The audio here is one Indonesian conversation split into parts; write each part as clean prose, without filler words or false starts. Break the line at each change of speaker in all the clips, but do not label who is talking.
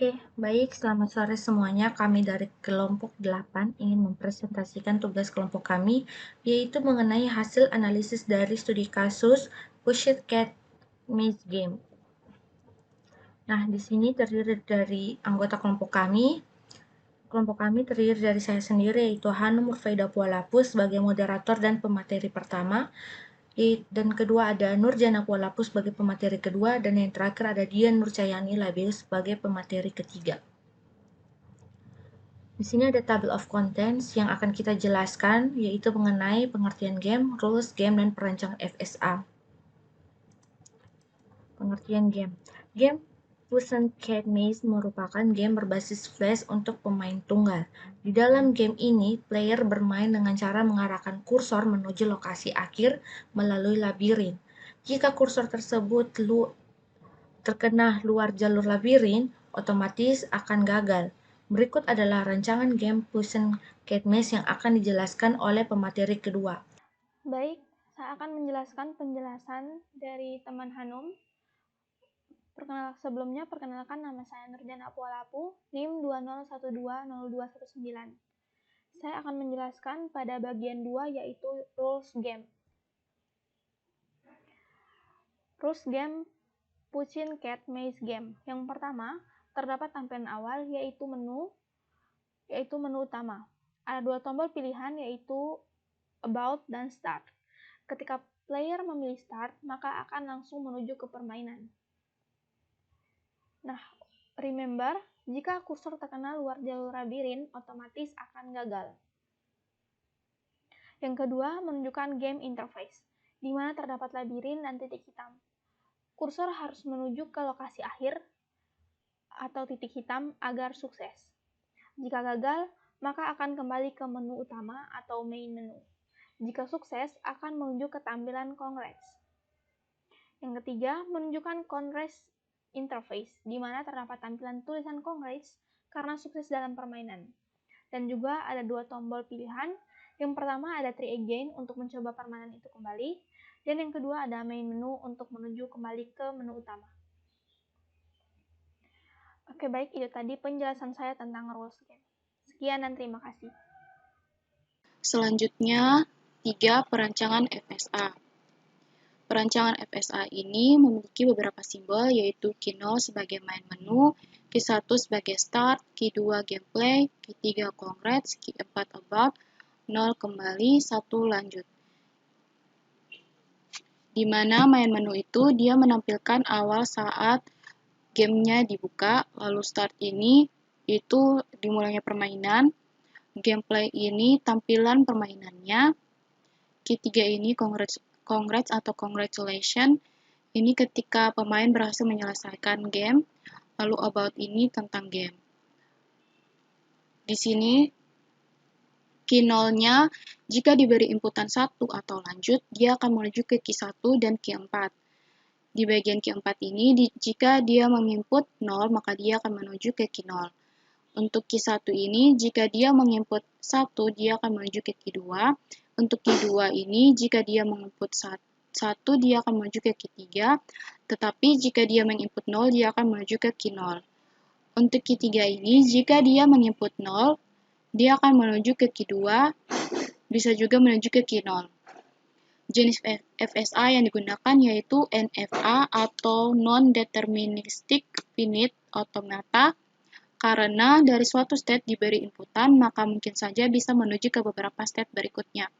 Oke, baik. Selamat sore semuanya. Kami dari kelompok 8 ingin mempresentasikan tugas kelompok kami, yaitu mengenai hasil analisis dari studi kasus Pussycat Maze Game. Nah, di sini terdiri dari anggota kelompok kami. Kelompok kami terdiri dari saya sendiri, yaitu Hanum Murfaida Pualapus sebagai moderator dan pemateri pertama, dan kedua ada Nurjana Pualapus sebagai pemateri kedua, dan yang terakhir ada Dian Nurcayani Labeus sebagai pemateri ketiga. Di sini ada table of contents yang akan kita jelaskan, yaitu mengenai pengertian game, rules game, dan perancangan FSA. Pengertian game. Game Pussycat Maze merupakan game berbasis flash untuk pemain tunggal. Di dalam game ini, player bermain dengan cara mengarahkan kursor menuju lokasi akhir melalui labirin. Jika kursor tersebut terkena luar jalur labirin, otomatis akan gagal. Berikut adalah rancangan game Pussycat Maze yang akan dijelaskan oleh pemateri kedua.
Baik, saya akan menjelaskan penjelasan dari teman Hanum. Sebelumnya, perkenalkan nama saya Nurjana Pualapu, NIM 20120219. Saya akan menjelaskan pada bagian 2, yaitu Rules Game. Rules Game Pussycat Maze Game. Yang pertama, terdapat tampilan awal, yaitu menu utama. Ada dua tombol pilihan, yaitu About dan Start. Ketika player memilih Start, maka akan langsung menuju ke permainan. Nah, remember, jika kursor terkena luar jalur labirin, otomatis akan gagal. Yang kedua, menunjukkan game interface, di mana terdapat labirin dan titik hitam. Kursor harus menuju ke lokasi akhir atau titik hitam agar sukses. Jika gagal, maka akan kembali ke menu utama atau main menu. Jika sukses, akan menuju ke tampilan Congrats. Yang ketiga, menunjukkan Congrats interface, di mana terdapat tampilan tulisan Congrats karena sukses dalam permainan. Dan juga ada dua tombol pilihan. Yang pertama ada Try Again untuk mencoba permainan itu kembali, dan yang kedua ada Main Menu untuk menuju kembali ke menu utama. Oke, baik, itu tadi penjelasan saya tentang rules game. Sekian dan terima kasih.
Selanjutnya, 3. Perancangan FSA. Perancangan FSA ini memiliki beberapa simbol, yaitu key 0 sebagai main menu, key 1 sebagai start, key 2 gameplay, key 3 congrats, key 4 about, 0 kembali, 1 lanjut. Di mana main menu itu dia menampilkan awal saat gamenya dibuka, lalu start ini itu dimulainya permainan, gameplay ini tampilan permainannya, key 3 ini congrats atau congratulation, ini ketika pemain berhasil menyelesaikan game, lalu about ini tentang game. Di sini key 0-nya jika diberi inputan 1 atau lanjut, dia akan menuju ke key 1 dan key 4. Di bagian key 4 ini, jika dia menginput 0, maka dia akan menuju ke key 0. Untuk key 1 ini, jika dia menginput 1, dia akan menuju ke key 2. Untuk key 2 ini, jika dia menginput 1, dia akan menuju ke key 3. Tetapi jika dia menginput 0, dia akan menuju ke key 0. Untuk key 3 ini, jika dia menginput 0, dia akan menuju ke key 2, bisa juga menuju ke key 0. Jenis FSA yang digunakan yaitu NFA atau Non-Deterministic Finite Automata, karena dari suatu state diberi inputan, maka mungkin saja bisa menuju ke beberapa state berikutnya.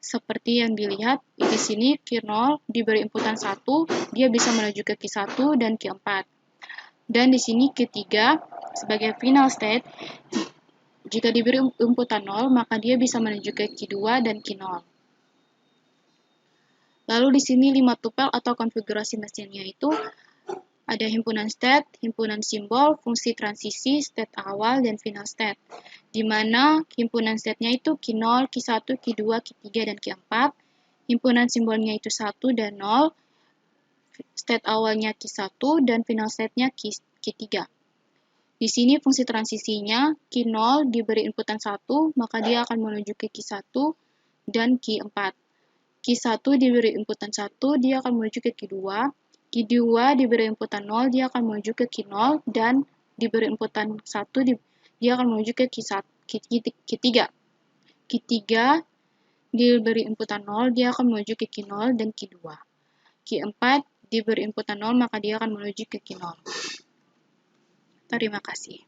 Seperti yang dilihat di sini, key 0 diberi inputan 1, dia bisa menuju ke key 1 dan key 4. Dan di sini key 3 sebagai final state, jika diberi inputan 0, maka dia bisa menuju ke key 2 dan key 0. Lalu di sini 5 tupel atau konfigurasi mesinnya itu ada himpunan state, himpunan simbol, fungsi transisi, state awal, dan final state. Di mana himpunan state-nya itu key 0, key 1, key 2, key 3, dan key 4. Himpunan simbolnya itu 1 dan 0. State awalnya key 1 dan final state-nya key 3. Di sini fungsi transisinya, key 0 diberi inputan 1, maka dia akan menuju ke key 1 dan key 4. Key 1 diberi inputan 1, dia akan menuju ke key 2. Key 2 diberi inputan 0, dia akan menuju ke key 0 dan diberi inputan 1, dia akan menuju ke Q3. Q3 diberi inputan 0, dia akan menuju ke Q0 dan Q2. Q4 diberi inputan 0, maka dia akan menuju ke Q0. Terima kasih.